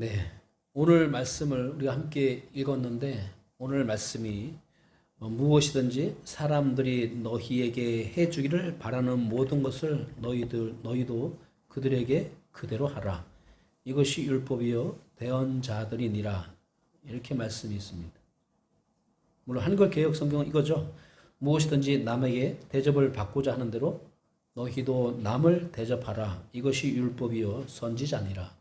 네, 오늘 말씀을 우리가 함께 읽었는데 오늘 말씀이 무엇이든지 사람들이 너희에게 해주기를 바라는 모든 것을 너희도 그들에게 그대로 하라. 이것이 율법이요 대언자들이니라. 이렇게 말씀이 있습니다. 물론 한글 개역 성경은 이거죠. 무엇이든지 남에게 대접을 받고자 하는 대로 너희도 남을 대접하라. 이것이 율법이요 선지자니라.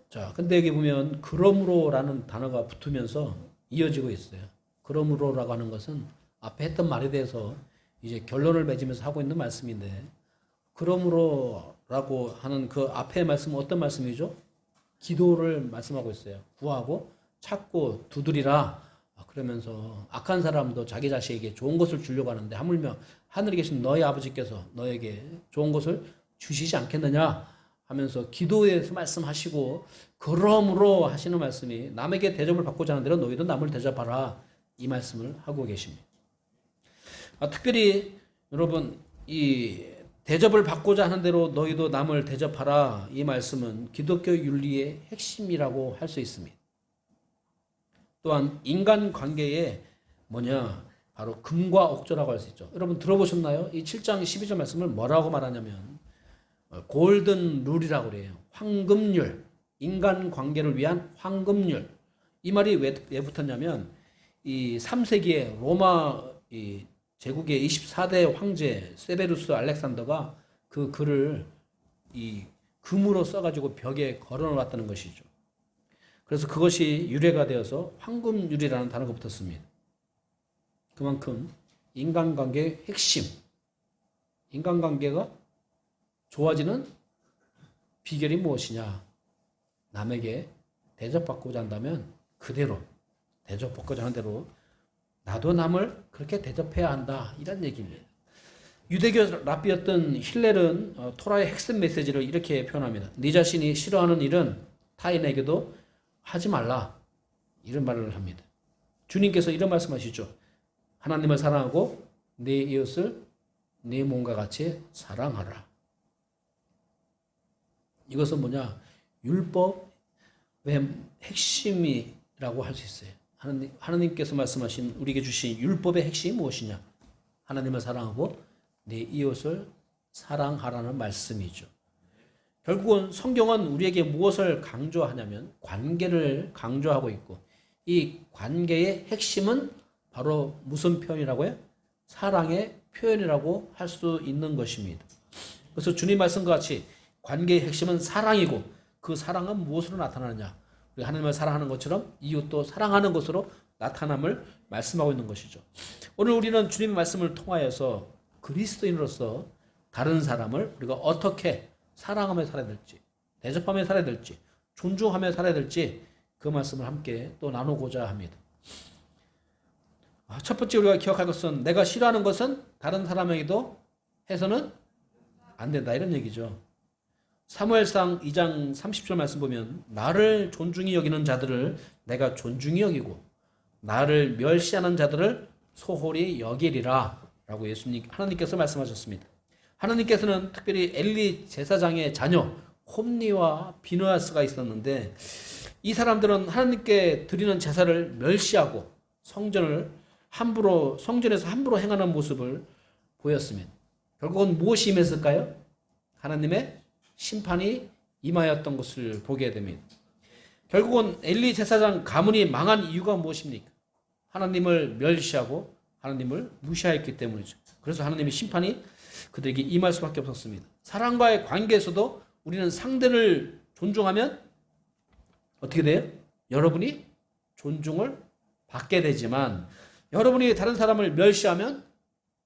자, 근데 여기 보면 그러므로라는 단어가 붙으면서 이어지고 있어요. 그러므로라고 하는 것은 앞에 했던 말에 대해서 이제 결론을 맺으면서 하고 있는 말씀인데, 그러므로라고 하는 그 앞에 말씀은 어떤 말씀이죠? 기도를 말씀하고 있어요. 구하고 찾고 두드리라. 그러면서 악한 사람도 자기 자식에게 좋은 것을 주려고 하는데 하물며 하늘에 계신 너희 아버지께서 너에게 좋은 것을 주시지 않겠느냐 하면서 기도에서 말씀하시고, 그러므로 하시는 말씀이 남에게 대접을 받고자 하는 대로 너희도 남을 대접하라, 이 말씀을 하고 계십니다. 특별히 여러분, 이 대접을 받고자 하는 대로 너희도 남을 대접하라, 이 말씀은 기독교 윤리의 핵심이라고 할 수 있습니다. 또한 인간관계에 바로 금과 옥조라고 할 수 있죠. 여러분 들어보셨나요? 이 7장 12절 말씀을 뭐라고 말하냐면 골든 룰이라고 그래요. 황금률, 인간관계를 위한 황금률. 이 말이 왜 붙었냐면 이 3세기에 로마 이 제국의 24대 황제 세베루스 알렉산더가 그 글을 이 금으로 써가지고 벽에 걸어놓았다는 것이죠. 그래서 그것이 유래가 되어서 황금유리라는 단어가 붙었습니다. 그만큼 인간관계의 핵심, 인간관계가 좋아지는 비결이 무엇이냐? 남에게 대접받고자 한다면 그대로 대접받고자 하는 대로 나도 남을 그렇게 대접해야 한다, 이런 얘기입니다. 유대교 랍비였던 힐렐은 토라의 핵심 메시지를 이렇게 표현합니다. 네 자신이 싫어하는 일은 타인에게도 하지 말라, 이런 말을 합니다. 주님께서 이런 말씀하시죠. 하나님을 사랑하고 내 이웃을 내 몸과 같이 사랑하라. 이것은 뭐냐? 율법의 핵심이라고 할 수 있어요. 하나님께서 말씀하신, 우리에게 주신 율법의 핵심이 무엇이냐? 하나님을 사랑하고 내 이웃을 사랑하라는 말씀이죠. 결국은 성경은 우리에게 무엇을 강조하냐면 관계를 강조하고 있고, 이 관계의 핵심은 바로 무슨 표현이라고요? 사랑의 표현이라고 할 수 있는 것입니다. 그래서 주님 말씀과 같이 관계의 핵심은 사랑이고, 그 사랑은 무엇으로 나타나느냐? 우리 하나님을 사랑하는 것처럼 이웃도 사랑하는 것으로 나타남을 말씀하고 있는 것이죠. 오늘 우리는 주님의 말씀을 통하여서 그리스도인으로서 다른 사람을 우리가 어떻게 사랑하며 살아야 될지, 대접하며 살아야 될지, 존중하며 살아야 될지, 그 말씀을 함께 또 나누고자 합니다. 첫 번째 우리가 기억할 것은, 내가 싫어하는 것은 다른 사람에게도 해서는 안 된다, 이런 얘기죠. 사무엘상 2장 30절 말씀 보면, 나를 존중히 여기는 자들을 내가 존중히 여기고 나를 멸시하는 자들을 소홀히 여기리라 라고 하나님께서 말씀하셨습니다. 하나님께서는 특별히 엘리 제사장의 자녀 홈니와 비느하스가 있었는데, 이 사람들은 하나님께 드리는 제사를 멸시하고 성전에서 함부로 행하는 모습을 보였습니다. 결국은 무엇이 임했을까요? 하나님의 심판이 임하였던 것을 보게 됩니다. 결국은 엘리 제사장 가문이 망한 이유가 무엇입니까? 하나님을 멸시하고 하나님을 무시하였기 때문이죠. 그래서 하나님의 심판이 그들에게 임할 수밖에 없었습니다. 사랑과의 관계에서도 우리는 상대를 존중하면 어떻게 돼요? 여러분이 존중을 받게 되지만, 여러분이 다른 사람을 멸시하면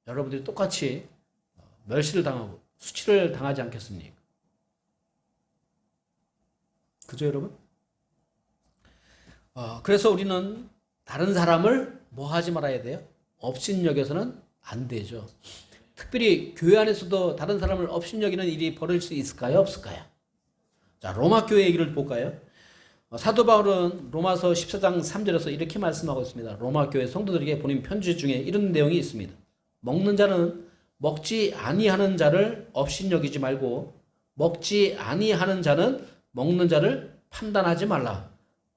여러분들이 똑같이 멸시를 당하고 수치를 당하지 않겠습니까? 그죠, 여러분? 그래서 우리는 다른 사람을 뭐 하지 말아야 돼요? 업신여겨서는 안 되죠. 특별히 교회 안에서도 다른 사람을 업신여기는 일이 벌어질 수 있을까요? 없을까요? 자, 로마 교회 얘기를 볼까요? 사도 바울은 로마서 14장 3절에서 이렇게 말씀하고 있습니다. 로마 교회 성도들에게 보낸 편지 중에 이런 내용이 있습니다. 먹는 자는 먹지 아니하는 자를 업신여기지 말고, 먹지 아니하는 자는 먹는 자를 판단하지 말라.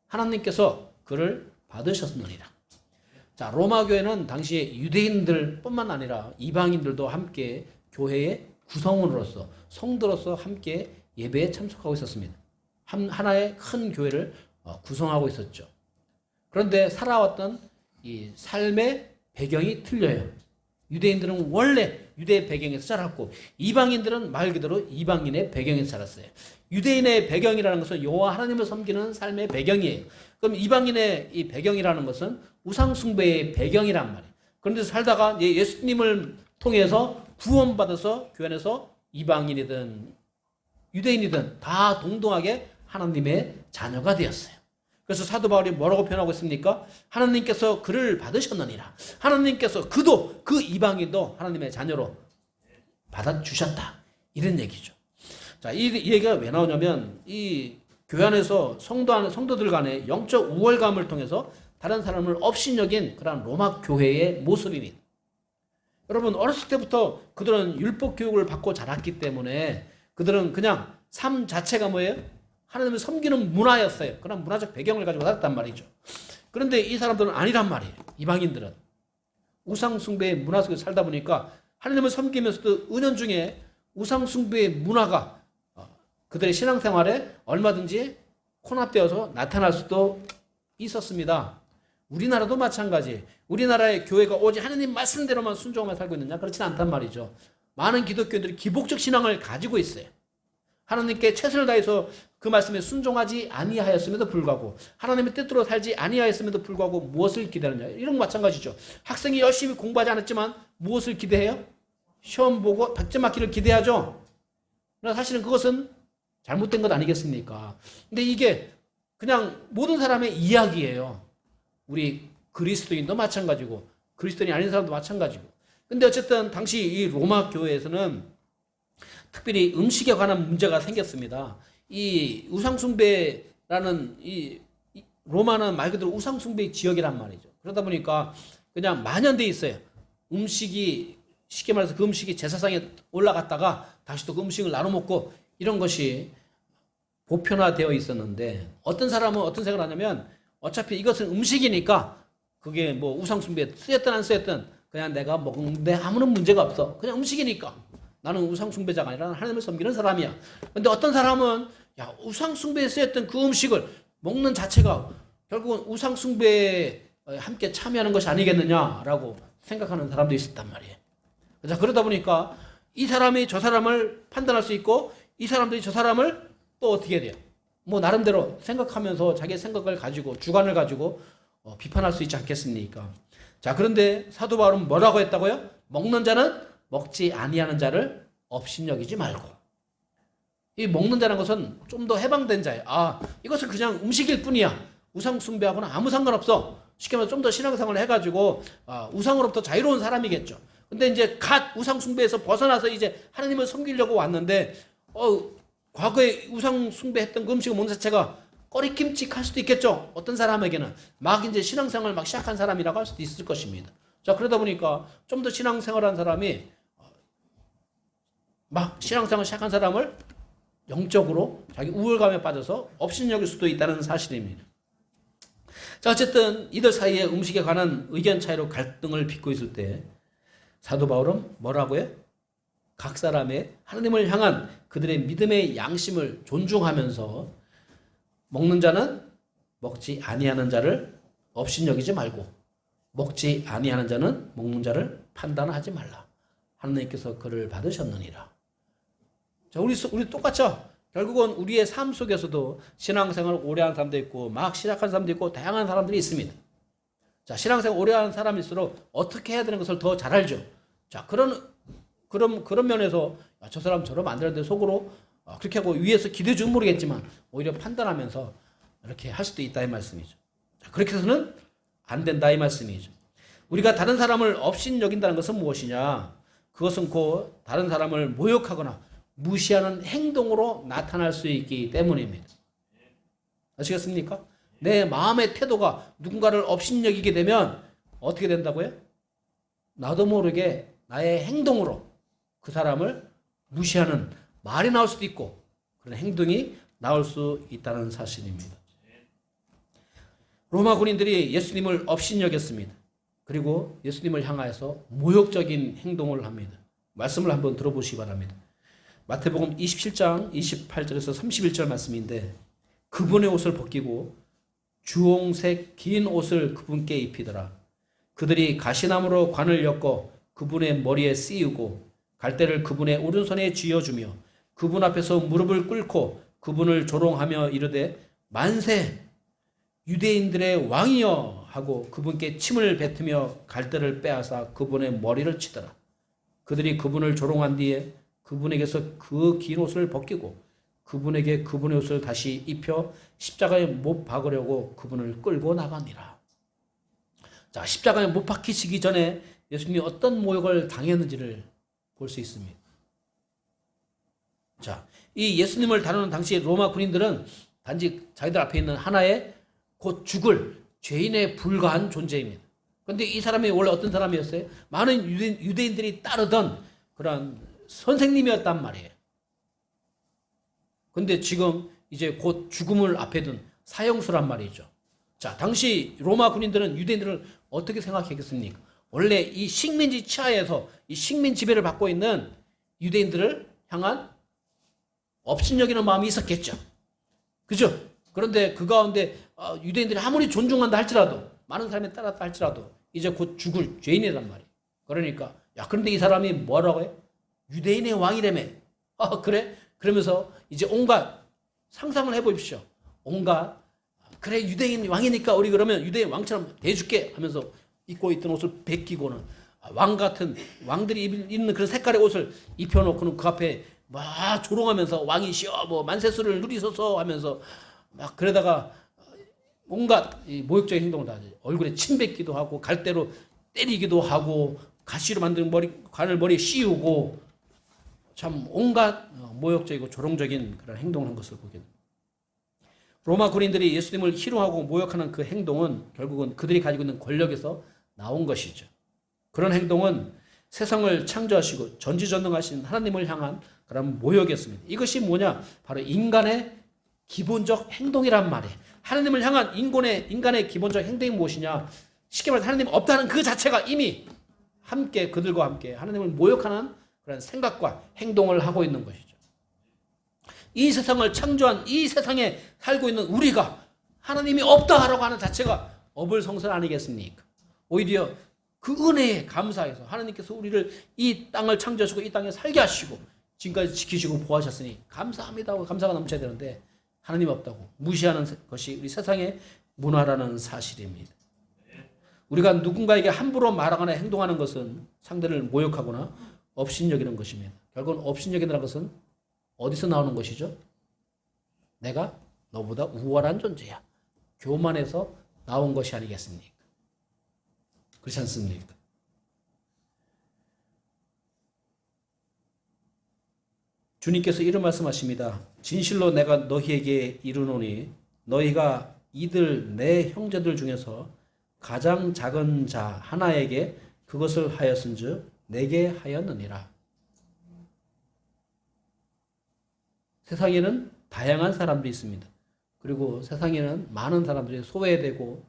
하나님께서 그를 받으셨느니라. 자, 로마 교회는 당시에 유대인들 뿐만 아니라 이방인들도 함께 교회의 구성원으로서, 성도로서 함께 예배에 참석하고 있었습니다. 하나의 큰 교회를 구성하고 있었죠. 그런데 살아왔던 이 삶의 배경이 틀려요. 유대인들은 원래 유대 배경에서 자랐고, 이방인들은 말 그대로 이방인의 배경에서 자랐어요. 유대인의 배경이라는 것은 여호와 하나님을 섬기는 삶의 배경이에요. 그럼 이방인의 이 배경이라는 것은 우상숭배의 배경이란 말이에요. 그런데 살다가 예수님을 통해서 구원받아서 교회 안에서 이방인이든 유대인이든 다 동등하게 하나님의 자녀가 되었어요. 그래서 사도 바울이 뭐라고 표현하고 있습니까? 하나님께서 그를 받으셨느니라. 하나님께서 그 이방인도 하나님의 자녀로 받아주셨다, 이런 얘기죠. 자, 이 얘기가 왜 나오냐면, 이 교회 안에서 성도들 간의 영적 우월감을 통해서 다른 사람을 업신여긴 그런 로마 교회의 모습입니다. 여러분, 어렸을 때부터 그들은 율법 교육을 받고 자랐기 때문에 그들은 그냥 삶 자체가 뭐예요? 하나님을 섬기는 문화였어요. 그런 문화적 배경을 가지고 살았단 말이죠. 그런데 이 사람들은 아니란 말이에요. 이방인들은 우상숭배의 문화 속에 살다 보니까 하나님을 섬기면서도 은연중에 우상숭배의 문화가 그들의 신앙생활에 얼마든지 혼합되어서 나타날 수도 있었습니다. 우리나라도 마찬가지. 우리나라의 교회가 오직 하나님 말씀대로만 순종하며 살고 있느냐? 그렇지는 않단 말이죠. 많은 기독교인들이 기복적 신앙을 가지고 있어요. 하나님께 최선을 다해서 그 말씀에 순종하지 아니하였음에도 불구하고, 하나님의 뜻대로 살지 아니하였음에도 불구하고 무엇을 기대하느냐? 이런 거 마찬가지죠. 학생이 열심히 공부하지 않았지만 무엇을 기대해요? 시험 보고 100점 맞기를 기대하죠. 그러나 사실은 그것은 잘못된 것 아니겠습니까? 근데 이게 그냥 모든 사람의 이야기예요. 우리 그리스도인도 마찬가지고 그리스도인이 아닌 사람도 마찬가지고. 근데 어쨌든 당시 이 로마 교회에서는 특별히 음식에 관한 문제가 생겼습니다. 이 우상숭배라는 이 로마는 말 그대로 우상숭배의 지역이란 말이죠. 그러다 보니까 그냥 만연돼 있어요. 음식이 쉽게 말해서 그 음식이 제사상에 올라갔다가 다시 또 그 음식을 나눠 먹고 이런 것이 보편화되어 있었는데, 어떤 사람은 어떤 생각을 하냐면 어차피 이것은 음식이니까 그게 뭐 우상숭배에 쓰였든 안 쓰였든 그냥 내가 먹는데 아무런 문제가 없어. 그냥 음식이니까. 나는 우상숭배자가 아니라 하나님을 섬기는 사람이야. 근데 어떤 사람은 야, 우상숭배에 쓰였던 그 음식을 먹는 자체가 결국은 우상숭배에 함께 참여하는 것이 아니겠느냐라고 생각하는 사람도 있었단 말이에요. 자, 그러다 보니까 이 사람이 저 사람을 판단할 수 있고 이 사람들이 저 사람을 또 어떻게 돼요? 뭐 나름대로 생각하면서 자기의 생각을 가지고 주관을 가지고 비판할 수 있지 않겠습니까? 자, 그런데 사도 바울은 뭐라고 했다고요? 먹는 자는 먹지 아니하는 자를 업신여기지 말고. 이 먹는 자라는 것은 좀 더 해방된 자예요. 아, 이것은 그냥 음식일 뿐이야. 우상 숭배하고는 아무 상관없어. 쉽게 말해서 좀 더 신앙생활을 해가지고 우상으로부터 자유로운 사람이겠죠. 근데 이제 갓 우상 숭배에서 벗어나서 이제 하나님을 섬기려고 왔는데 과거에 우상 숭배했던 그 음식을 먹는 자체가 꺼리낌칙할 수도 있겠죠. 어떤 사람에게는 막 이제 신앙생활을 막 시작한 사람이라고 할 수도 있을 것입니다. 자, 그러다 보니까 좀 더 신앙생활한 사람이 막 신앙생활 시작한 사람을 영적으로 자기 우월감에 빠져서 업신여길 수도 있다는 사실입니다. 자, 어쨌든 이들 사이에 음식에 관한 의견 차이로 갈등을 빚고 있을 때 사도 바울은 뭐라고요? 각 사람의 하나님을 향한 그들의 믿음의 양심을 존중하면서 먹는 자는 먹지 아니하는 자를 업신여기지 말고 먹지 아니하는 자는 먹는 자를 판단하지 말라. 하나님께서 그를 받으셨느니라. 자, 우리 똑같죠? 결국은 우리의 삶 속에서도 신앙생활을 오래 한 사람도 있고 막 시작한 사람도 있고 다양한 사람들이 있습니다. 자, 신앙생활 오래 하는 사람일수록 어떻게 해야 되는 것을 더 잘 알죠. 자, 그런 면에서 저 사람 저러면 안 되는데 속으로 그렇게 하고 위에서 기대해 주면 모르겠지만 오히려 판단하면서 이렇게 할 수도 있다 이 말씀이죠. 자, 그렇게 해서는 안 된다 이 말씀이죠. 우리가 다른 사람을 업신여긴다는 것은 무엇이냐? 그것은 곧 다른 사람을 모욕하거나 무시하는 행동으로 나타날 수 있기 때문입니다. 아시겠습니까? 내 마음의 태도가 누군가를 업신여기게 되면 어떻게 된다고요? 나도 모르게 나의 행동으로 그 사람을 무시하는 말이 나올 수도 있고 그런 행동이 나올 수 있다는 사실입니다. 로마 군인들이 예수님을 업신여겼습니다. 그리고 예수님을 향하여서 모욕적인 행동을 합니다. 말씀을 한번 들어보시기 바랍니다. 마태복음 27장 28절에서 31절 말씀인데, 그분의 옷을 벗기고 주홍색 긴 옷을 그분께 입히더라. 그들이 가시나무로 관을 엮어 그분의 머리에 씌우고 갈대를 그분의 오른손에 쥐어주며 그분 앞에서 무릎을 꿇고 그분을 조롱하며 이르되 만세 유대인들의 왕이여 하고 그분께 침을 뱉으며 갈대를 빼앗아 그분의 머리를 치더라. 그들이 그분을 조롱한 뒤에 그분에게서 그 긴 옷을 벗기고 그분에게 그분의 옷을 다시 입혀 십자가에 못 박으려고 그분을 끌고 나가니라. 자, 십자가에 못 박히시기 전에 예수님이 어떤 모욕을 당했는지를 볼 수 있습니다. 자, 이 예수님을 다루는 당시 로마 군인들은 단지 자기들 앞에 있는 하나의 곧 죽을 죄인에 불과한 존재입니다. 그런데 이 사람이 원래 어떤 사람이었어요? 많은 유대인들이 따르던 그런 선생님이었단 말이에요. 근데 지금 이제 곧 죽음을 앞에 둔 사형수란 말이죠. 자, 당시 로마 군인들은 유대인들을 어떻게 생각했겠습니까? 원래 이 식민지 치하에서 이 식민 지배를 받고 있는 유대인들을 향한 업신여기는 마음이 있었겠죠. 그죠? 그런데 그 가운데 유대인들이 아무리 존중한다 할지라도 많은 사람이 따랐다 할지라도 이제 곧 죽을 죄인이란 말이에요. 그러니까 야 그런데 이 사람이 뭐라고 해? 유대인의 왕이라며. 그래? 그러면서 이제 온갖 상상을 해보십시오. 온갖 그래 유대인 왕이니까 우리 그러면 유대인 왕처럼 대줄게 하면서 입고 있던 옷을 베끼고는 왕 같은 왕들이 입는 그런 색깔의 옷을 입혀놓고는 그 앞에 막 조롱하면서 왕이시여 뭐 만세수를 누리소서 하면서 막 그러다가 온갖 모욕적인 행동을 다 하죠. 얼굴에 침 뱉기도 하고 갈대로 때리기도 하고 가시로 만든 관을 머리에 씌우고 참 온갖 모욕적이고 조롱적인 그런 행동을 한 것을 보게 됩니다. 로마 군인들이 예수님을 희롱하고 모욕하는 그 행동은 결국은 그들이 가지고 있는 권력에서 나온 것이죠. 그런 행동은 세상을 창조하시고 전지전능하신 하나님을 향한 그런 모욕이었습니다. 이것이 뭐냐? 바로 인간의 기본적 행동이란 말이에요. 하나님을 향한 인간의 기본적 행동이 무엇이냐? 쉽게 말해서 하나님 없다는 그 자체가 이미 함께 그들과 함께 하나님을 모욕하는 그런 생각과 행동을 하고 있는 것이죠. 이 세상을 창조한 이 세상에 살고 있는 우리가 하나님이 없다라고 하는 자체가 어불성설 아니겠습니까? 오히려 그 은혜에 감사해서 하나님께서 우리를 이 땅을 창조하시고 이 땅에 살게 하시고 지금까지 지키시고 보호하셨으니 감사합니다 하고 감사가 넘쳐야 되는데 하나님 없다고 무시하는 것이 우리 세상의 문화라는 사실입니다. 우리가 누군가에게 함부로 말하거나 행동하는 것은 상대를 모욕하거나 업신여기는 것입니다. 결국은 업신여기는 것은 어디서 나오는 것이죠? 내가 너보다 우월한 존재야. 교만해서 나온 것이 아니겠습니까? 그렇지 않습니까? 주님께서 이런 말씀하십니다. 진실로 내가 너희에게 이르노니 너희가 이들 내 형제들 중에서 가장 작은 자 하나에게 그것을 하였은즉 내게 하였느니라. 세상에는 다양한 사람들이 있습니다. 그리고 세상에는 많은 사람들이 소외되고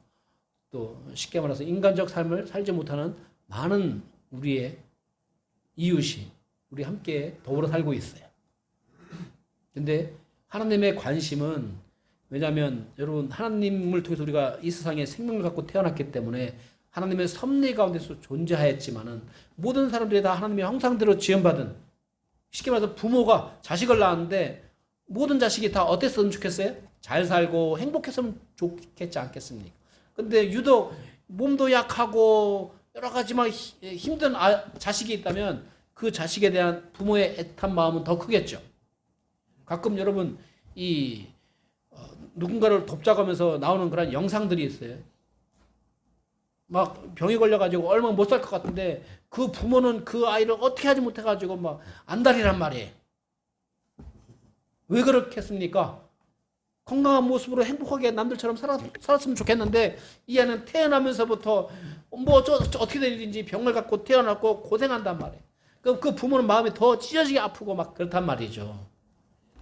또 쉽게 말해서 인간적 삶을 살지 못하는 많은 우리의 이웃이 우리 함께 더불어 살고 있어요. 근데 하나님의 관심은 왜냐하면 여러분 하나님을 통해서 우리가 이 세상에 생명을 갖고 태어났기 때문에 하나님의 섭리 가운데서 존재하였지만은 모든 사람들이 다 하나님의 형상대로 지음받은 쉽게 말해서 부모가 자식을 낳았는데 모든 자식이 다 어땠으면 좋겠어요? 잘 살고 행복했으면 좋겠지 않겠습니까? 근데 유독 몸도 약하고 여러 가지 막 힘든 자식이 있다면 그 자식에 대한 부모의 애탄 마음은 더 크겠죠. 가끔 여러분 누군가를 돕자고 하면서 나오는 그런 영상들이 있어요. 막 병이 걸려가지고 얼마 못 살 것 같은데 그 부모는 그 아이를 어떻게 하지 못해가지고 막 안달이란 말이에요. 왜 그렇겠습니까? 건강한 모습으로 행복하게 남들처럼 살았으면 좋겠는데 이 아이는 태어나면서부터 어떻게 된 일인지 병을 갖고 태어났고 고생한단 말이에요. 그 부모는 마음이 더 찢어지게 아프고 막 그렇단 말이죠.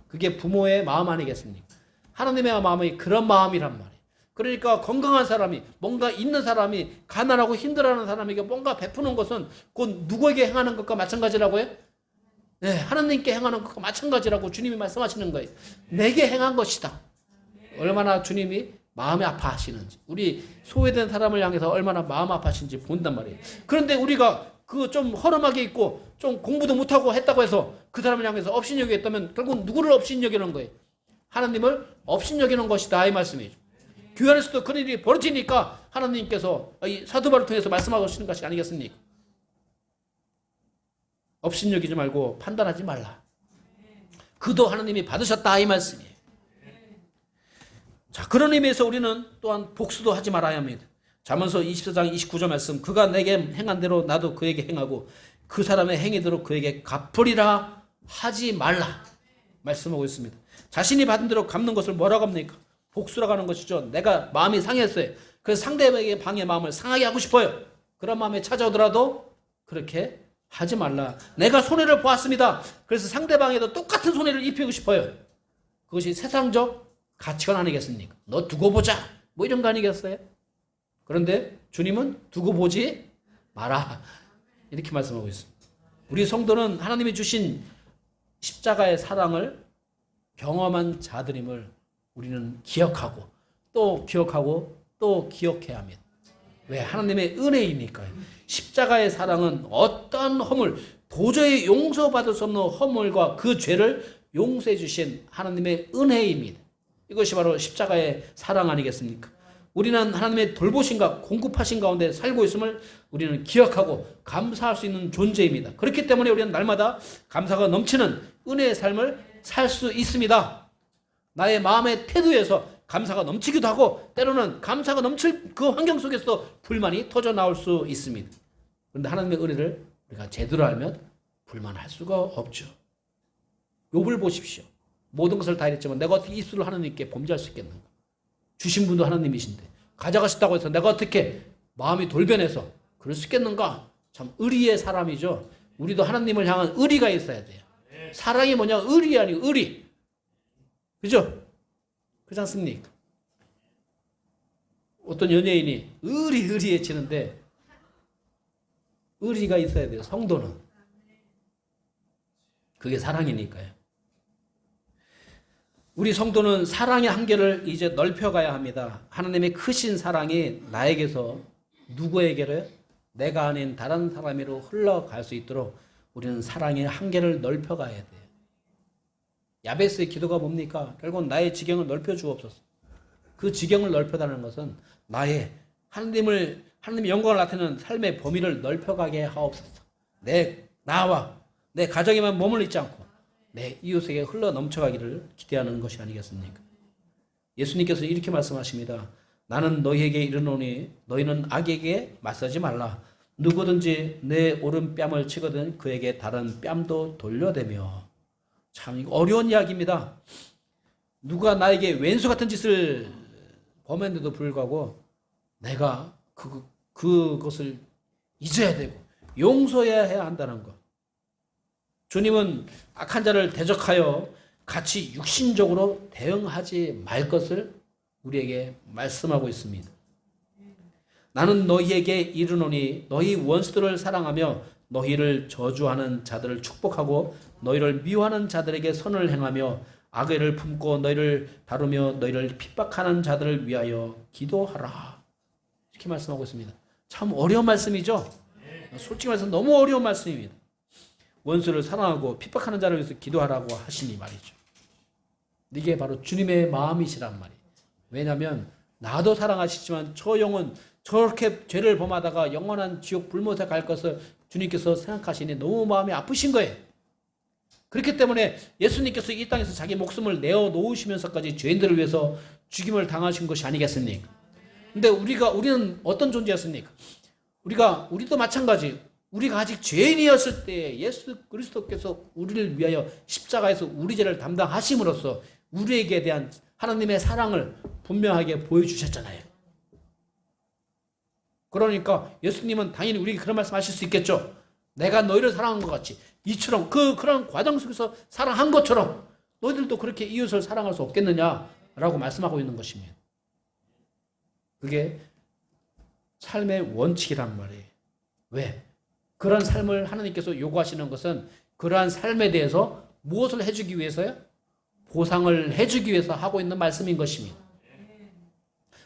그게 부모의 마음 아니겠습니까? 하나님의 마음이 그런 마음이란 말이에요. 그러니까 건강한 사람이 뭔가 있는 사람이 가난하고 힘들어하는 사람에게 뭔가 베푸는 것은 곧 누구에게 행하는 것과 마찬가지라고요? 네, 하나님께 행하는 것과 마찬가지라고 주님이 말씀하시는 거예요. 내게 행한 것이다. 얼마나 주님이 마음이 아파하시는지 우리 소외된 사람을 향해서 얼마나 마음 아파하시는지 본단 말이에요. 그런데 우리가 그 좀 허름하게 있고 좀 공부도 못하고 했다고 해서 그 사람을 향해서 업신여기겠다면 결국 누구를 업신여기는 거예요? 하나님을 업신여기는 것이다 이 말씀이죠. 교회 안에서도 그런 일이 벌어지니까 하나님께서 이 사도바를 통해서 말씀하시는 것이 아니겠습니까? 업신여기지 말고 판단하지 말라. 그도 하나님이 받으셨다 이 말씀이에요. 자, 그런 의미에서 우리는 또한 복수도 하지 말아야 합니다. 잠언서 24장 29절 말씀 그가 내게 행한 대로 나도 그에게 행하고 그 사람의 행위대로 그에게 갚으리라 하지 말라 말씀하고 있습니다. 자신이 받은 대로 갚는 것을 뭐라고 합니까? 복수라고 하는 것이죠. 내가 마음이 상했어요. 그래서 상대방의 마음을 상하게 하고 싶어요. 그런 마음에 찾아오더라도 그렇게 하지 말라. 내가 손해를 보았습니다. 그래서 상대방에도 똑같은 손해를 입히고 싶어요. 그것이 세상적 가치관 아니겠습니까? 너 두고 보자 뭐 이런 거 아니겠어요? 그런데 주님은 두고 보지 마라 이렇게 말씀하고 있습니다. 우리 성도는 하나님이 주신 십자가의 사랑을 경험한 자들임을 우리는 기억하고 또 기억해야 합니다. 왜? 하나님의 은혜이니까요. 십자가의 사랑은 어떤 허물, 도저히 용서받을 수 없는 허물과 그 죄를 용서해 주신 하나님의 은혜입니다. 이것이 바로 십자가의 사랑 아니겠습니까? 우리는 하나님의 돌보심과 공급하신 가운데 살고 있음을 우리는 기억하고 감사할 수 있는 존재입니다. 그렇기 때문에 우리는 날마다 감사가 넘치는 은혜의 삶을 살 수 있습니다. 나의 마음의 태도에서 감사가 넘치기도 하고 때로는 감사가 넘칠 그 환경 속에서 불만이 터져 나올 수 있습니다. 그런데 하나님의 은혜를 우리가 제대로 알면 불만할 수가 없죠. 욥을 보십시오. 모든 것을 다 잃었지만 내가 어떻게 입술을 하나님께 범죄할 수 있겠는가? 주신 분도 하나님이신데 가져가셨다고 해서 내가 어떻게 마음이 돌변해서 그럴 수 있겠는가? 참 의리의 사람이죠. 우리도 하나님을 향한 의리가 있어야 돼요. 사랑이 뭐냐? 의리 아니고 의리. 그죠? 그렇지 않습니까? 어떤 연예인이 의리해지는데 의리가 있어야 돼요. 성도는. 그게 사랑이니까요. 우리 성도는 사랑의 한계를 이제 넓혀가야 합니다. 하나님의 크신 사랑이 나에게서 누구에게를 내가 아닌 다른 사람으로 흘러갈 수 있도록 우리는 사랑의 한계를 넓혀가야 돼요. 야베스의 기도가 뭡니까? 결국은 나의 지경을 넓혀 주옵소서. 그 지경을 넓혀다는 것은 나의 하나님의 영광을 나타내는 삶의 범위를 넓혀가게 하옵소서. 나와 내 가정에만 머물리지 않고 내 이웃에게 흘러 넘쳐가기를 기대하는 것이 아니겠습니까? 예수님께서 이렇게 말씀하십니다. 나는 너희에게 이르노니 너희는 악에게 맞서지 말라. 누구든지 내 오른뺨을 치거든 그에게 다른 뺨도 돌려대며. 참 어려운 이야기입니다. 누가 나에게 왼수 같은 짓을 범했는데도 불구하고 내가 그것을 잊어야 되고 용서해야 한다는 것. 주님은 악한 자를 대적하여 같이 육신적으로 대응하지 말 것을 우리에게 말씀하고 있습니다. 나는 너희에게 이르노니 너희 원수들을 사랑하며 너희를 저주하는 자들을 축복하고 너희를 미워하는 자들에게 선을 행하며 악의를 품고 너희를 다루며 너희를 핍박하는 자들을 위하여 기도하라. 이렇게 말씀하고 있습니다. 참 어려운 말씀이죠. 솔직히 말해서 너무 어려운 말씀입니다. 원수를 사랑하고 핍박하는 자를 위해서 기도하라고 하시니 말이죠. 이게 바로 주님의 마음이시란 말이에요. 왜냐하면 나도 사랑하시지만 저 영혼 저렇게 죄를 범하다가 영원한 지옥 불못에 갈 것을 주님께서 생각하시니 너무 마음이 아프신 거예요. 그렇기 때문에 예수님께서 이 땅에서 자기 목숨을 내어 놓으시면서까지 죄인들을 위해서 죽임을 당하신 것이 아니겠습니까? 근데 우리는 어떤 존재였습니까? 우리도 마찬가지. 우리가 아직 죄인이었을 때 예수 그리스도께서 우리를 위하여 십자가에서 우리 죄를 담당하심으로써 우리에게 대한 하나님의 사랑을 분명하게 보여주셨잖아요. 그러니까 예수님은 당연히 우리에게 그런 말씀 하실 수 있겠죠. 내가 너희를 사랑한 것 같이 이처럼 그런 과정 속에서 사랑한 것처럼 너희들도 그렇게 이웃을 사랑할 수 없겠느냐라고 말씀하고 있는 것입니다. 그게 삶의 원칙이란 말이에요. 왜? 그런 삶을 하나님께서 요구하시는 것은 그러한 삶에 대해서 무엇을 해주기 위해서요? 보상을 해주기 위해서 하고 있는 말씀인 것입니다.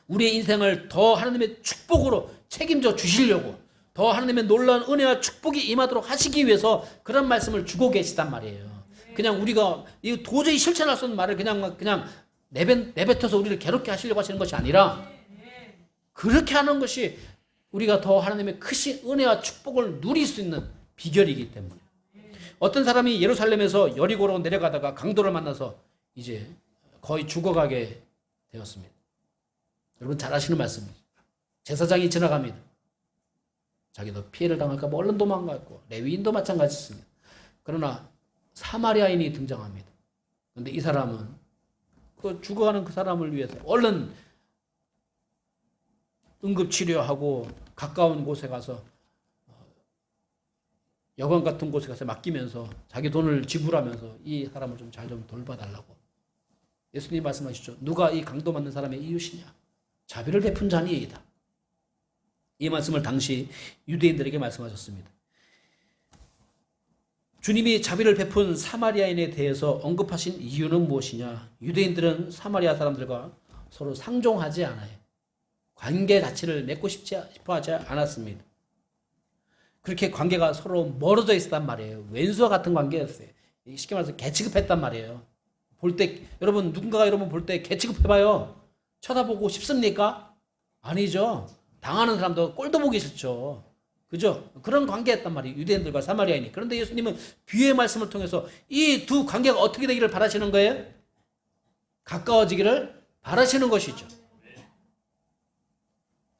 우리의 인생을 더 하나님의 축복으로 책임져 주시려고 더 하나님의 놀라운 은혜와 축복이 임하도록 하시기 위해서 그런 말씀을 주고 계시단 말이에요. 그냥 우리가 도저히 실천할 수 없는 말을 그냥 내뱉어서 우리를 괴롭게 하시려고 하시는 것이 아니라 그렇게 하는 것이 우리가 더 하나님의 크신 은혜와 축복을 누릴 수 있는 비결이기 때문에 어떤 사람이 예루살렘에서 여리고로 내려가다가 강도를 만나서 이제 거의 죽어가게 되었습니다. 여러분 잘 아시는 말씀이죠. 제사장이 지나갑니다. 자기도 피해를 당할까 봐 얼른 도망갔고 레위인도 마찬가지였습니다. 그러나 사마리아인이 등장합니다. 그런데 이 사람은 그 죽어가는 그 사람을 위해서 얼른 응급치료하고 가까운 곳에 가서 여관 같은 곳에 가서 맡기면서 자기 돈을 지불하면서 이 사람을 좀 잘 좀 돌봐달라고. 예수님 말씀하시죠. 누가 이 강도 맞는 사람의 이웃이냐? 자비를 베푼 자니이다. 이 말씀을 당시 유대인들에게 말씀하셨습니다. 주님이 자비를 베푼 사마리아인에 대해서 언급하신 이유는 무엇이냐? 유대인들은 사마리아 사람들과 서로 상종하지 않아요. 관계 자체를 맺고 싶어 하지 않았습니다. 그렇게 관계가 서로 멀어져 있었단 말이에요. 왼수와 같은 관계였어요. 쉽게 말해서 개취급했단 말이에요. 볼 때, 여러분, 누군가가 여러분 볼 때 개취급해봐요. 쳐다보고 싶습니까? 아니죠. 당하는 사람도 꼴도 보기 싫죠. 그죠? 그런 관계였단 말이에요. 유대인들과 사마리아인이. 그런데 예수님은 비유의 말씀을 통해서 이 두 관계가 어떻게 되기를 바라시는 거예요? 가까워지기를 바라시는 것이죠.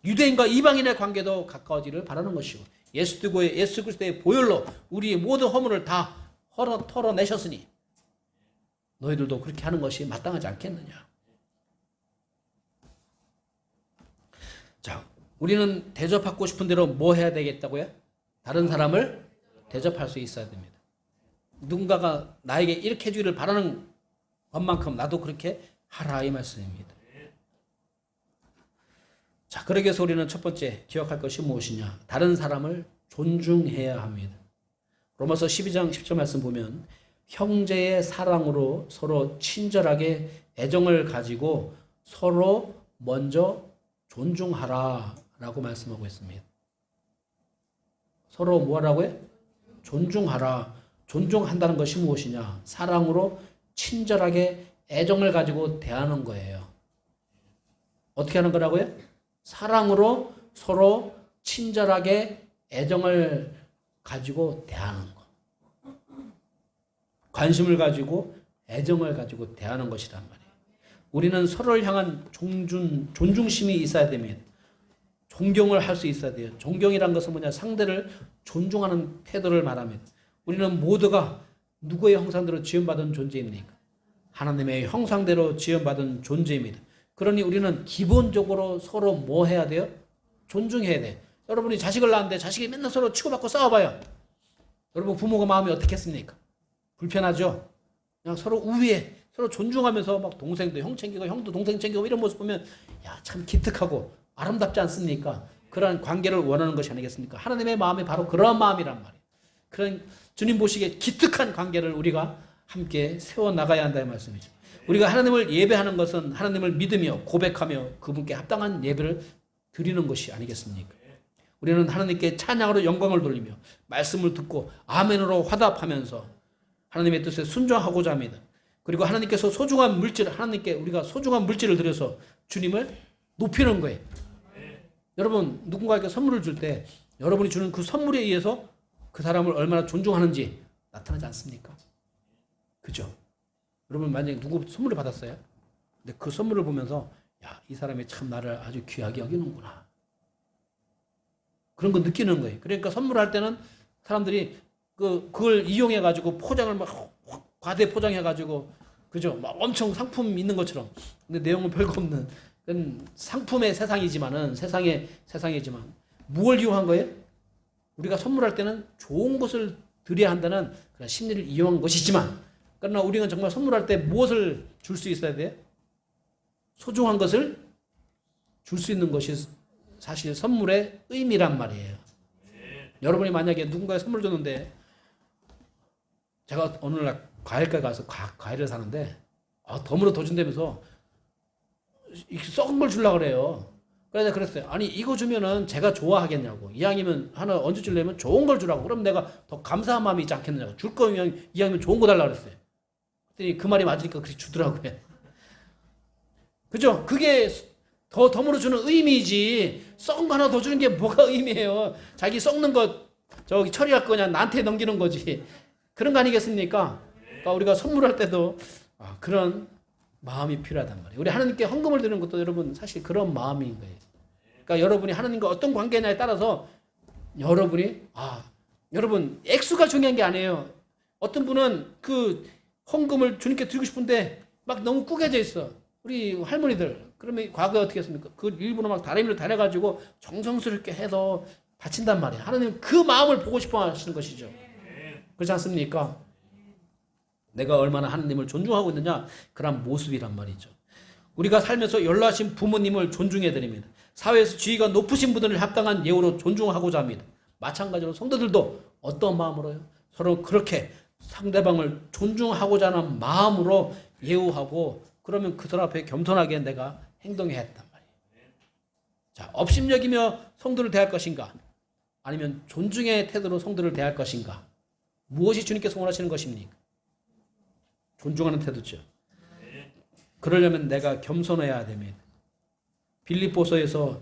유대인과 이방인의 관계도 가까워지기를 바라는 것이고, 예수 그리스도의 보혈로 우리의 모든 허물을 다 털어내셨으니 너희들도 그렇게 하는 것이 마땅하지 않겠느냐. 자, 우리는 대접받고 싶은 대로 뭐 해야 되겠다고요? 다른 사람을 대접할 수 있어야 됩니다. 누군가가 나에게 이렇게 해주기를 바라는 것만큼 나도 그렇게 하라 이 말씀입니다. 자, 그러기 위해서 우리는 첫 번째 기억할 것이 무엇이냐? 다른 사람을 존중해야 합니다. 로마서 12장 10절 말씀 보면 형제의 사랑으로 서로 친절하게 애정을 가지고 서로 먼저 존중하라 라고 말씀하고 있습니다. 서로 뭐하라고요? 존중하라. 존중한다는 것이 무엇이냐? 사랑으로 친절하게 애정을 가지고 대하는 거예요. 어떻게 하는 거라고요? 사랑으로 서로 친절하게 애정을 가지고 대하는 거. 관심을 가지고 애정을 가지고 대하는 것이란 말이에요. 우리는 서로를 향한 존중심이 있어야 됩니다. 존경을 할 수 있어야 돼요. 존경이란 것은 뭐냐? 상대를 존중하는 태도를 말합니다. 우리는 모두가 누구의 형상대로 지음받은 존재입니까? 하나님의 형상대로 지음받은 존재입니다. 그러니 우리는 기본적으로 서로 뭐 해야 돼요? 존중해야 돼요. 여러분이 자식을 낳았는데 자식이 맨날 서로 치고받고 싸워봐요. 여러분 부모가 마음이 어떻겠습니까? 불편하죠? 그냥 서로 우위에 서로 존중하면서 막 동생도 형 챙기고 형도 동생 챙기고 이런 모습 보면 야, 참 기특하고 아름답지 않습니까? 그런 관계를 원하는 것이 아니겠습니까? 하나님의 마음이 바로 그런 마음이란 말이에요. 그런 주님 보시기에 기특한 관계를 우리가 함께 세워나가야 한다는 말씀이죠. 우리가 하나님을 예배하는 것은 하나님을 믿으며 고백하며 그분께 합당한 예배를 드리는 것이 아니겠습니까? 우리는 하나님께 찬양으로 영광을 돌리며 말씀을 듣고 아멘으로 화답하면서 하나님의 뜻에 순종하고자 합니다. 그리고 하나님께서 소중한 물질, 하나님께 우리가 소중한 물질을 드려서 주님을 높이는 거예요. 여러분 누군가에게 선물을 줄 때 여러분이 주는 그 선물에 의해서 그 사람을 얼마나 존중하는지 나타나지 않습니까? 그죠? 여러분 만약에 누구 선물을 받았어요? 근데 그 선물을 보면서 야, 이 사람이 참 나를 아주 귀하게 여기는구나. 그런 거 느끼는 거예요. 그러니까 선물할 때는 사람들이 그걸 이용해가지고 포장을 막 과대 포장해가지고 그죠? 막 엄청 상품 있는 것처럼. 근데 내용은 별거 없는 그건 상품의 세상이지만 무엇을 이용한 거예요? 우리가 선물할 때는 좋은 것을 드려야 한다는 그런 심리를 이용한 것이지만 그러나 우리는 정말 선물할 때 무엇을 줄 수 있어야 돼요? 소중한 것을 줄 수 있는 것이 사실 선물의 의미란 말이에요. 여러분이 만약에 누군가에 선물 줬는데 제가 어느 날 과일가게 가서 과일을 사는데 덤으로 더 준다면서 썩은 걸 주려고 그래요. 그래서 그랬어요. 아니 이거 주면은 제가 좋아하겠냐고. 이왕이면 하나 얹어 주려면 좋은 걸 주라고. 그럼 내가 더 감사한 마음이 있지 않겠느냐고. 줄 거면 이왕이면 좋은 거 달라고 그랬어요. 그랬더니 그 말이 맞으니까 그렇게 주더라고요. 그죠? 그게 덤으로 주는 의미이지 썩은 거 하나 더 주는 게 뭐가 의미예요. 자기 썩는 거 저기 처리할 거 그냥 나한테 넘기는 거지. 그런 거 아니겠습니까? 그러니까 우리가 선물할 때도 그런 마음이 필요하단 말이에요. 우리 하나님께 헌금을 드리는 것도 여러분 사실 그런 마음인 거예요. 그러니까 여러분이 하나님과 어떤 관계냐에 따라서 여러분이 여러분 액수가 중요한 게 아니에요. 어떤 분은 그 헌금을 주님께 드리고 싶은데 막 너무 꾸겨져 있어. 우리 할머니들 그러면 과거에 어떻게 했습니까? 그 일부러 막 다리미를 달여가지고 정성스럽게 해서 바친단 말이에요. 하나님은 그 마음을 보고 싶어 하시는 것이죠. 그렇지 않습니까? 내가 얼마나 하나님을 존중하고 있느냐 그런 모습이란 말이죠. 우리가 살면서 연로하신 부모님을 존중해 드립니다. 사회에서 지위가 높으신 분들을 합당한 예우로 존중하고자 합니다. 마찬가지로 성도들도 어떤 마음으로요? 서로 그렇게 상대방을 존중하고자 하는 마음으로 예우하고 그러면 그들 앞에 겸손하게 내가 행동해야 했단 말이에요. 자, 업심여기며 성도를 대할 것인가? 아니면 존중의 태도로 성도를 대할 것인가? 무엇이 주님께서 원하시는 것입니까? 존중하는 태도죠. 그러려면 내가 겸손해야 됩니다. 빌립보서에서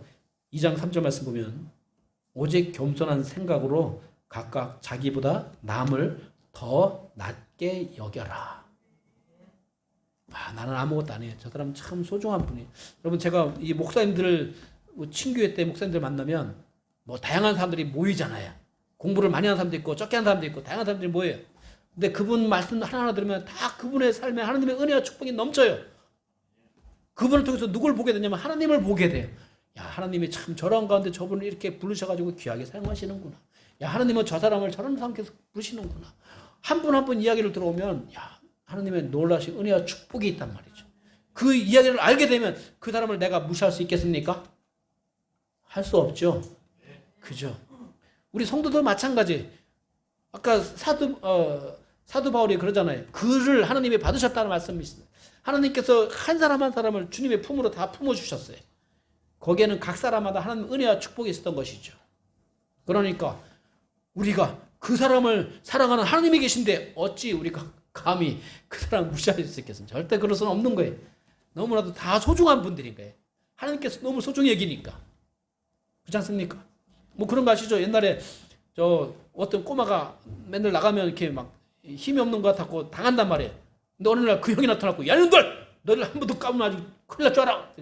2장 3절 말씀 보면 오직 겸손한 생각으로 각각 자기보다 남을 더 낮게 여겨라. 나는 아무것도 아니에요. 저 사람 참 소중한 분이에요. 여러분, 제가 이 목사님들 친교회 때 목사님들 만나면 다양한 사람들이 모이잖아요. 공부를 많이 하는 사람도 있고 적게 하는 사람도 있고 다양한 사람들이 모여요. 근데 그분 말씀 하나하나 들으면 다 그분의 삶에 하나님의 은혜와 축복이 넘쳐요. 그분을 통해서 누굴 보게 되냐면 하나님을 보게 돼요. 야, 하나님이 참 저런 가운데 저분을 이렇게 부르셔가지고 귀하게 사용하시는구나. 야, 하나님은 저 사람을 저런 사람께서 부르시는구나. 한 분 한 분 이야기를 들어오면 야, 하나님의 놀라신 은혜와 축복이 있단 말이죠. 그 이야기를 알게 되면 그 사람을 내가 무시할 수 있겠습니까? 할 수 없죠. 그죠? 우리 성도도 마찬가지. 아까 사도 바울이 그러잖아요. 그를 하나님이 받으셨다는 말씀이 있습니다. 하나님께서 한 사람 한 사람을 주님의 품으로 다 품어주셨어요. 거기에는 각 사람마다 하나님의 은혜와 축복이 있었던 것이죠. 그러니까 우리가 그 사람을 사랑하는 하나님이 계신데 어찌 우리가 감히 그 사람을 무시할 수 있겠습니까? 절대 그럴 수는 없는 거예요. 너무나도 다 소중한 분들인 거예요. 하나님께서 너무 소중히 여기니까. 그렇지 않습니까? 그런 거 아시죠? 옛날에 어떤 꼬마가 맨날 나가면 이렇게 막 힘이 없는 것 같았고 당한단 말이에요. 근데 어느 날 그 형이 나타났고, 야, 너희를 한 번도 까면 아주 큰일 날 줄 알아.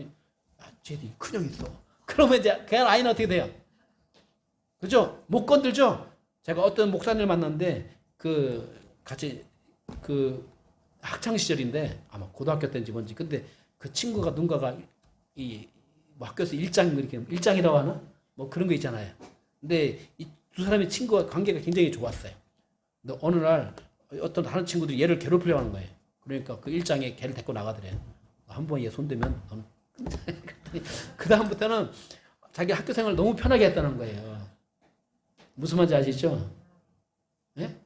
쟤들이 큰 형이 있어. 그러면 이제 그 아이는 어떻게 돼요? 그죠? 못 건들죠? 제가 어떤 목사님을 만났는데, 같이 학창시절인데, 아마 고등학교 때인지 뭔지. 근데 그 친구가 누군가가 학교에서 일장이라고 하나? 그런 거 있잖아요. 근데 이 두 사람의 친구와 관계가 굉장히 좋았어요. 근데 어느 날 어떤 다른 친구들이 얘를 괴롭히려고 하는 거예요. 그러니까 그 일장에 걔를 데리고 나가더래요. 한번 얘 손대면 너는 그 다음부터는 자기 학교 생활을 너무 편하게 했다는 거예요. 무슨 말인지 아시죠? 네?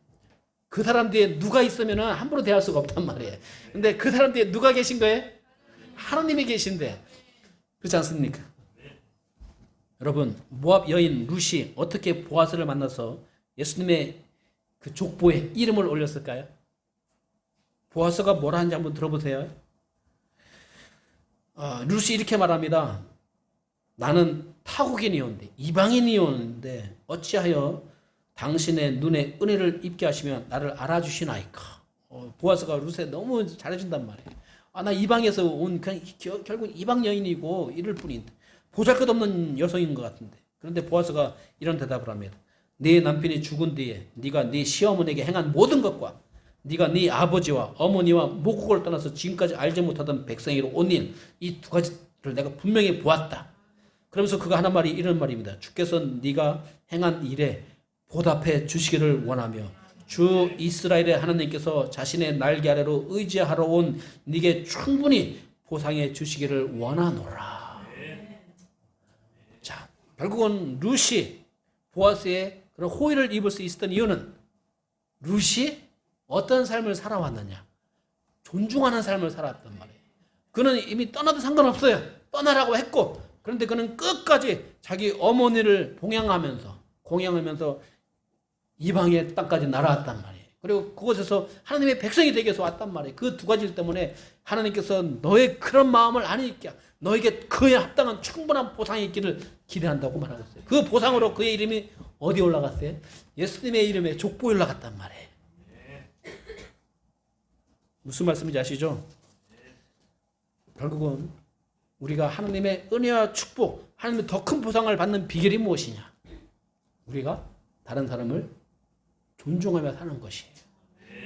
그 사람 뒤에 누가 있으면 함부로 대할 수가 없단 말이에요. 근데 그 사람 뒤에 누가 계신 거예요? 하나님이 계신데. 그렇지 않습니까? 여러분, 모압 여인 룻이 어떻게 보아스를 만나서 예수님의 그 족보에 이름을 올렸을까요? 보아스가 뭐라 하는지 한번 들어보세요. 룻이 이렇게 말합니다. 나는 타국인이온데, 이방인이온데 어찌하여 당신의 눈에 은혜를 입게 하시면 나를 알아주시나이까. 보아스가 룻에 너무 잘해준단 말이에요. 나 이방에서 온 그냥 결국 이방 여인이고 이럴 뿐인데 보잘것없는 여성인 것 같은데. 그런데 보아스가 이런 대답을 합니다. 네 남편이 죽은 뒤에 네가 네 시어머니에게 행한 모든 것과 네가 네 아버지와 어머니와 모국을 떠나서 지금까지 알지 못하던 백성이로 온 일, 이 두 가지를 내가 분명히 보았다. 그러면서 그가 하는 말이 이런 말입니다. 주께서 네가 행한 일에 보답해 주시기를 원하며 주 이스라엘의 하나님께서 자신의 날개 아래로 의지하러 온 네게 충분히 보상해 주시기를 원하노라. 자, 결국은 룻이 보아스의 그런 호의를 입을 수 있었던 이유는 룻이 어떤 삶을 살아왔느냐? 존중하는 삶을 살았단 말이에요. 그는 이미 떠나도 상관없어요. 떠나라고 했고, 그런데 그는 끝까지 자기 어머니를 공양하면서 이방의 땅까지 날아왔단 말이에요. 그리고 그곳에서 하나님의 백성이 되기 위해서 왔단 말이에요. 그 두 가지 때문에 하나님께서 너의 그런 마음을 아니까 너에게 그에 합당한 충분한 보상이 있기를 기대한다고 말하고 있어요. 그 보상으로 그의 이름이 어디 올라갔어요? 예수님의 이름에 족보에 올라갔단 말이에요. 무슨 말씀인지 아시죠? 결국은 우리가 하나님의 은혜와 축복, 하나님의 더 큰 보상을 받는 비결이 무엇이냐? 우리가 다른 사람을 존중하며 사는 것이에요.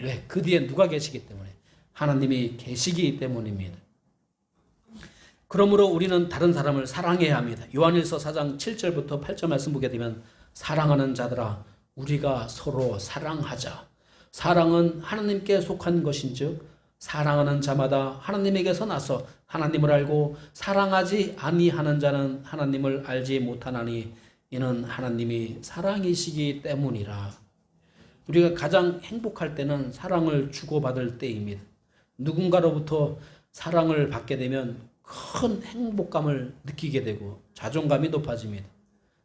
왜? 그 뒤에 누가 계시기 때문에. 하나님이 계시기 때문입니다. 그러므로 우리는 다른 사람을 사랑해야 합니다. 요한일서 4장 7절부터 8절 말씀 보게 되면 사랑하는 자들아 우리가 서로 사랑하자. 사랑은 하나님께 속한 것인즉 사랑하는 자마다 하나님에게서 나서 하나님을 알고 사랑하지 아니하는 자는 하나님을 알지 못하나니 이는 하나님이 사랑이시기 때문이라. 우리가 가장 행복할 때는 사랑을 주고받을 때입니다. 누군가로부터 사랑을 받게 되면 큰 행복감을 느끼게 되고 자존감이 높아집니다.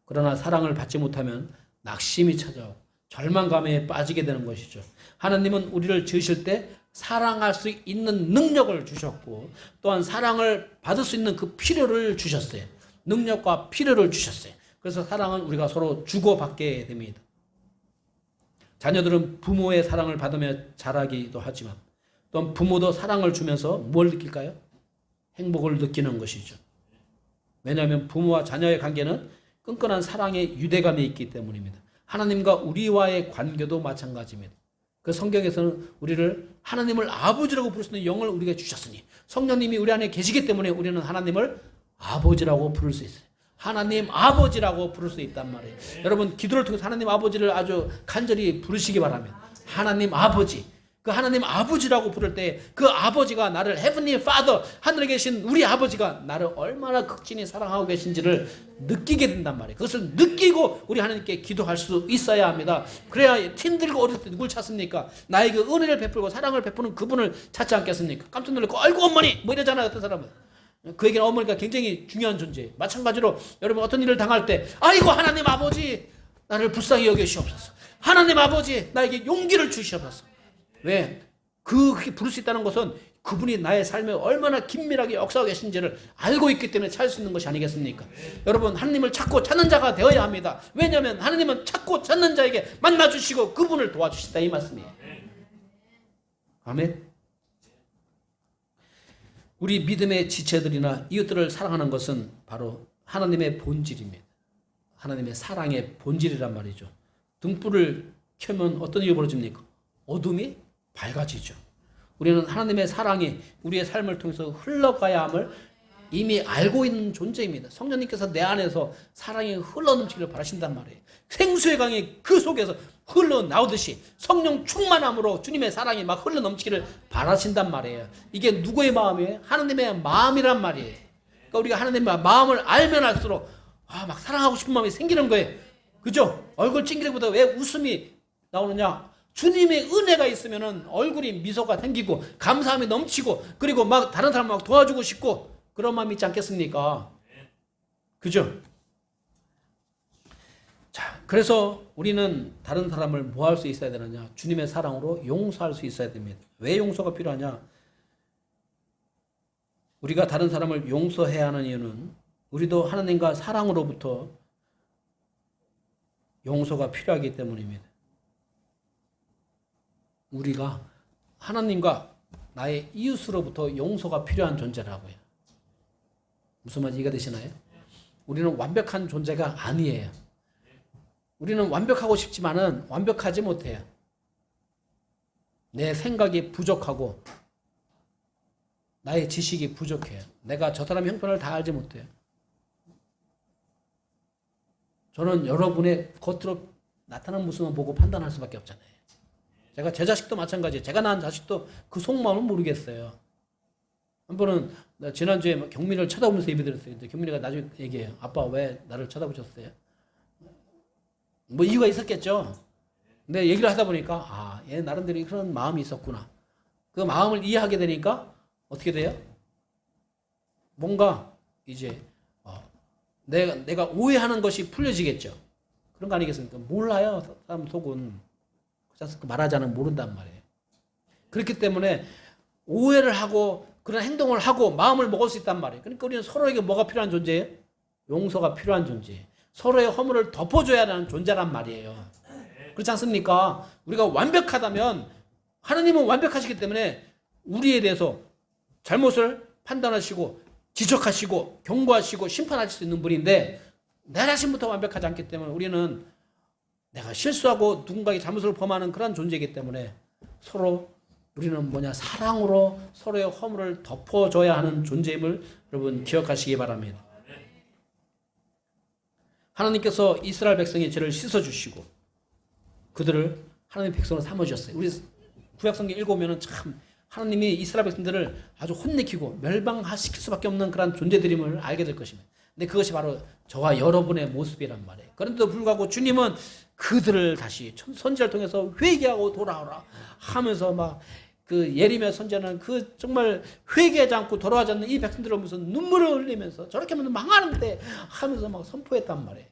그러나 사랑을 받지 못하면 낙심이 찾아오고 절망감에 빠지게 되는 것이죠. 하나님은 우리를 지으실 때 사랑할 수 있는 능력을 주셨고 또한 사랑을 받을 수 있는 그 필요를 주셨어요. 능력과 필요를 주셨어요. 그래서 사랑은 우리가 서로 주고받게 됩니다. 자녀들은 부모의 사랑을 받으며 자라기도 하지만 또한 부모도 사랑을 주면서 뭘 느낄까요? 행복을 느끼는 것이죠. 왜냐하면 부모와 자녀의 관계는 끈끈한 사랑의 유대감이 있기 때문입니다. 하나님과 우리와의 관계도 마찬가지입니다. 그 성경에서는 우리를 하나님을 아버지라고 부를 수 있는 영을 우리에게 주셨으니 성령님이 우리 안에 계시기 때문에 우리는 하나님을 아버지라고 부를 수 있어요. 하나님 아버지라고 부를 수 있단 말이에요. 여러분 기도를 통해서 하나님 아버지를 아주 간절히 부르시기 바랍니다. 하나님 아버지, 그 하나님 아버지라고 부를 때 그 아버지가 나를 Heavenly Father, 하늘에 계신 우리 아버지가 나를 얼마나 극진히 사랑하고 계신지를 느끼게 된단 말이에요. 그것을 느끼고 우리 하나님께 기도할 수 있어야 합니다. 그래야 힘들고 어릴 때 누굴 찾습니까? 나에게 은혜를 베풀고 사랑을 베푸는 그분을 찾지 않겠습니까? 깜짝 놀라고 아이고 어머니 뭐 이러잖아요. 어떤 사람은 그에게는 어머니가 굉장히 중요한 존재예요. 마찬가지로 여러분 어떤 일을 당할 때 아이고 하나님 아버지 나를 불쌍히 여기시옵소서. 하나님 아버지 나에게 용기를 주시옵소서. 왜? 그렇게 부를 수 있다는 것은 그분이 나의 삶에 얼마나 긴밀하게 역사하고 계신지를 알고 있기 때문에 찾을 수 있는 것이 아니겠습니까? 여러분 하나님을 찾고 찾는 자가 되어야 합니다. 왜냐하면 하나님은 찾고 찾는 자에게 만나주시고 그분을 도와주신다 이 말씀이에요. 아멘. 우리 믿음의 지체들이나 이웃들을 사랑하는 것은 바로 하나님의 본질입니다. 하나님의 사랑의 본질이란 말이죠. 등불을 켜면 어떤 일이 벌어집니까? 어둠이 밝아지죠. 우리는 하나님의 사랑이 우리의 삶을 통해서 흘러가야 함을 이미 알고 있는 존재입니다. 성령님께서 내 안에서 사랑이 흘러넘치기를 바라신단 말이에요. 생수의 강이 그 속에서 흘러나오듯이 성령 충만함으로 주님의 사랑이 막 흘러넘치기를 바라신단 말이에요. 이게 누구의 마음이에요? 하나님의 마음이란 말이에요. 그러니까 우리가 하나님의 마음을 알면 알수록 막 사랑하고 싶은 마음이 생기는 거예요. 그죠? 얼굴 찡그리기보다 왜 웃음이 나오느냐? 주님의 은혜가 있으면 얼굴이 미소가 생기고 감사함이 넘치고 그리고 막 다른 사람 막 도와주고 싶고 그런 마음이 있지 않겠습니까? 그죠? 자, 그래서 우리는 다른 사람을 뭐 할 수 있어야 되느냐? 주님의 사랑으로 용서할 수 있어야 됩니다. 왜 용서가 필요하냐? 우리가 다른 사람을 용서해야 하는 이유는 우리도 하나님과 사랑으로부터 용서가 필요하기 때문입니다. 우리가 하나님과 나의 이웃으로부터 용서가 필요한 존재라고요. 무슨 말인지 이해가 되시나요? 우리는 완벽한 존재가 아니에요. 우리는 완벽하고 싶지만은 완벽하지 못해요. 내 생각이 부족하고 나의 지식이 부족해요. 내가 저 사람의 형편을 다 알지 못해요. 저는 여러분의 겉으로 나타나는 모습만 보고 판단할 수밖에 없잖아요. 제가 제 자식도 마찬가지예요. 제가 낳은 자식도 그 속마음을 모르겠어요. 한 번은 지난주에 경민이를 쳐다보면서 예배드렸어요. 근데 경민이가 나중에 얘기해요. 아빠 왜 나를 쳐다보셨어요? 뭐 이유가 있었겠죠. 근데 얘기를 하다 보니까 얘 나름대로 그런 마음이 있었구나. 그 마음을 이해하게 되니까 어떻게 돼요? 뭔가 이제 내가 오해하는 것이 풀려지겠죠. 그런 거 아니겠습니까? 몰라요. 사람 속은. 말하자면 모른단 말이에요. 그렇기 때문에 오해를 하고 그런 행동을 하고 마음을 먹을 수 있단 말이에요. 그러니까 우리는 서로에게 뭐가 필요한 존재예요? 용서가 필요한 존재예요. 서로의 허물을 덮어줘야 하는 존재란 말이에요. 그렇지 않습니까? 우리가 완벽하다면 하나님은 완벽하시기 때문에 우리에 대해서 잘못을 판단하시고 지적하시고 경고하시고 심판하실 수 있는 분인데 내 자신부터 완벽하지 않기 때문에 우리는 내가 실수하고 누군가의 잘못을 범하는 그런 존재이기 때문에 서로 우리는 사랑으로 서로의 허물을 덮어줘야 하는 존재임을 여러분 기억하시기 바랍니다. 하나님께서 이스라엘 백성의 죄를 씻어주시고 그들을 하나님의 백성으로 삼아주셨어요. 우리 구약성경 읽어보면 참 하나님이 이스라엘 백성들을 아주 혼내키고 멸망시킬 수밖에 없는 그런 존재들임을 알게 될 것입니다. 근데 그것이 바로 저와 여러분의 모습이란 말이에요. 그런데도 불구하고 주님은 그들을 다시 선지자를 통해서 회개하고 돌아오라 하면서 막 그 예레미야 선지자는 그 정말 회개하지 않고 돌아가지 않는 이 백성들을 보면서 눈물을 흘리면서 저렇게 하면 망하는데 하면서 막 선포했단 말이에요.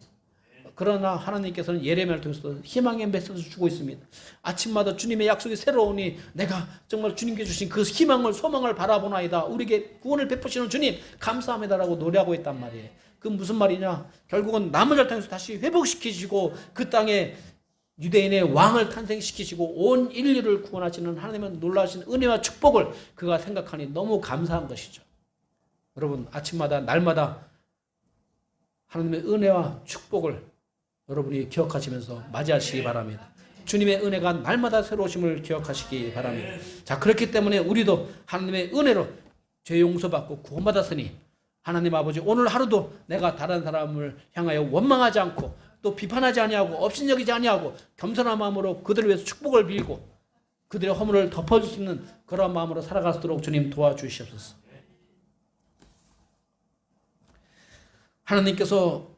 그러나 하나님께서는 예레미야를 통해서 희망의 메시지를 주고 있습니다. 아침마다 주님의 약속이 새로우니 내가 정말 주님께 주신 그 희망을 소망을 바라보나이다. 우리에게 구원을 베푸시는 주님 감사합니다라고 노래하고 있단 말이에요. 그 무슨 말이냐? 결국은 남은 자를 통해서 다시 회복시키시고 그 땅에 유대인의 왕을 탄생시키시고 온 인류를 구원하시는 하나님의 놀라우신 은혜와 축복을 그가 생각하니 너무 감사한 것이죠. 여러분 아침마다 날마다 하나님의 은혜와 축복을 여러분이 기억하시면서 맞이하시기 바랍니다. 주님의 은혜가 날마다 새로우심을 기억하시기 바랍니다. 자, 그렇기 때문에 우리도 하나님의 은혜로 죄 용서받고 구원받았으니 하나님 아버지 오늘 하루도 내가 다른 사람을 향하여 원망하지 않고 또 비판하지 아니하고 업신여기지 아니하고 겸손한 마음으로 그들을 위해서 축복을 빌고 그들의 허물을 덮어줄 수 있는 그런 마음으로 살아갈 수 있도록 주님 도와주시옵소서. 하나님께서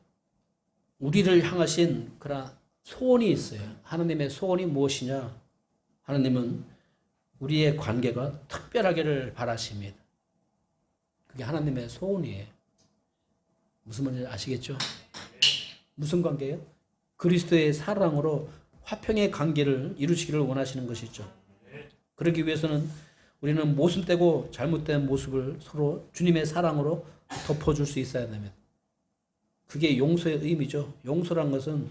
우리를 향하신 그런 소원이 있어요. 하나님의 소원이 무엇이냐? 하나님은 우리의 관계가 특별하기를 바라십니다. 그게 하나님의 소원이에요. 무슨 말인지 아시겠죠? 무슨 관계예요? 그리스도의 사랑으로 화평의 관계를 이루시기를 원하시는 것이죠. 그러기 위해서는 우리는 모순되고 잘못된 모습을 서로 주님의 사랑으로 덮어줄 수 있어야 됩니다. 그게 용서의 의미죠. 용서란 것은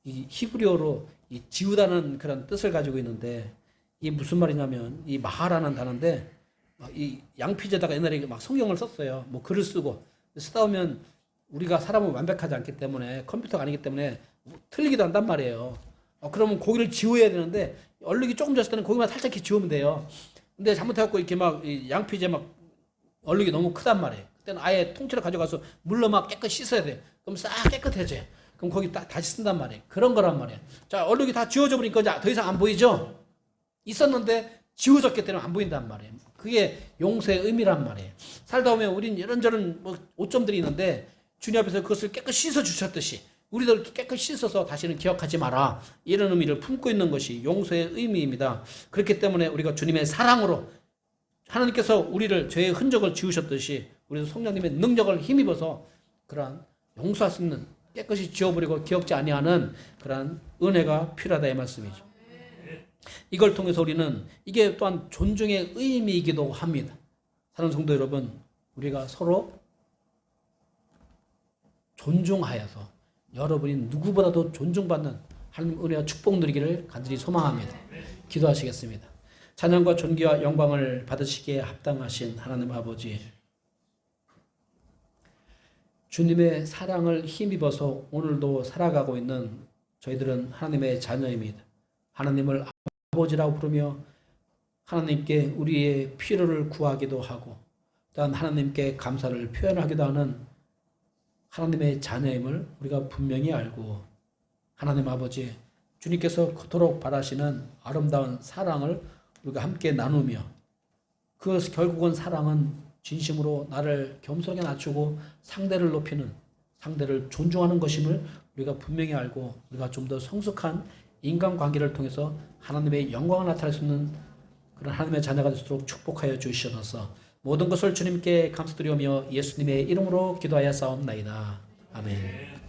이 히브리어로 이 지우다는 그런 뜻을 가지고 있는데 이게 무슨 말이냐면 이 마하라는 단어인데 이 양피지에다가 옛날에 막 성경을 썼어요. 뭐 글을 쓰다 보면 우리가 사람은 완벽하지 않기 때문에 컴퓨터가 아니기 때문에 틀리기도 한단 말이에요. 그러면 고기를 지워야 되는데 얼룩이 조금 졌을 때는 고기만 살짝 이렇게 지우면 돼요. 근데 잘못해갖고 이렇게 막 이 양피지에 막 얼룩이 너무 크단 말이에요. 그때는 아예 통째로 가져가서 물로 막 깨끗이 씻어야 돼요. 그럼 싹 깨끗해져요. 그럼 거기 다시 쓴단 말이에요. 그런 거란 말이에요. 자, 얼룩이 다 지워져 버리니까 이제 더 이상 안 보이죠? 있었는데 지워졌기 때문에 안 보인단 말이에요. 그게 용서의 의미란 말이에요. 살다 보면 우린 이런저런 뭐 오점들이 있는데 주님 앞에서 그것을 깨끗이 씻어 주셨듯이 우리도 깨끗이 씻어서 다시는 기억하지 마라. 이런 의미를 품고 있는 것이 용서의 의미입니다. 그렇기 때문에 우리가 주님의 사랑으로 하나님께서 우리를 죄의 흔적을 지우셨듯이 우리도 성령님의 능력을 힘입어서 그러한 용서할 수 있는 깨끗이 지워버리고 기억지 아니하는 그러한 은혜가 필요하다 이 말씀이죠. 이걸 통해서 우리는 이게 또한 존중의 의미이기도 합니다. 사랑하는 성도 여러분, 우리가 서로 존중하여서 여러분이 누구보다도 존중받는 하나님 은혜와 축복 누리기를 간절히 소망합니다. 기도하시겠습니다. 찬양과 존귀와 영광을 받으시기에 합당하신 하나님 아버지, 주님의 사랑을 힘입어서 오늘도 살아가고 있는 저희들은 하나님의 자녀입니다. 하나님을 아버지라고 부르며 하나님께 우리의 필요를 구하기도 하고 또한 하나님께 감사를 표현하기도 하는 하나님의 자녀임을 우리가 분명히 알고 하나님 아버지 주님께서 그토록 바라시는 아름다운 사랑을 우리가 함께 나누며 그 결국은 사랑은 진심으로 나를 겸손하게 낮추고 상대를 높이는 상대를 존중하는 것임을 우리가 분명히 알고 우리가 좀 더 성숙한 인간관계를 통해서 하나님의 영광을 나타낼 수 있는 그런 하나님의 자녀가 될 수 있도록 축복하여 주시옵소서. 모든 것을 주님께 감사드리며 예수님의 이름으로 기도하여 싸움나이다. 아멘.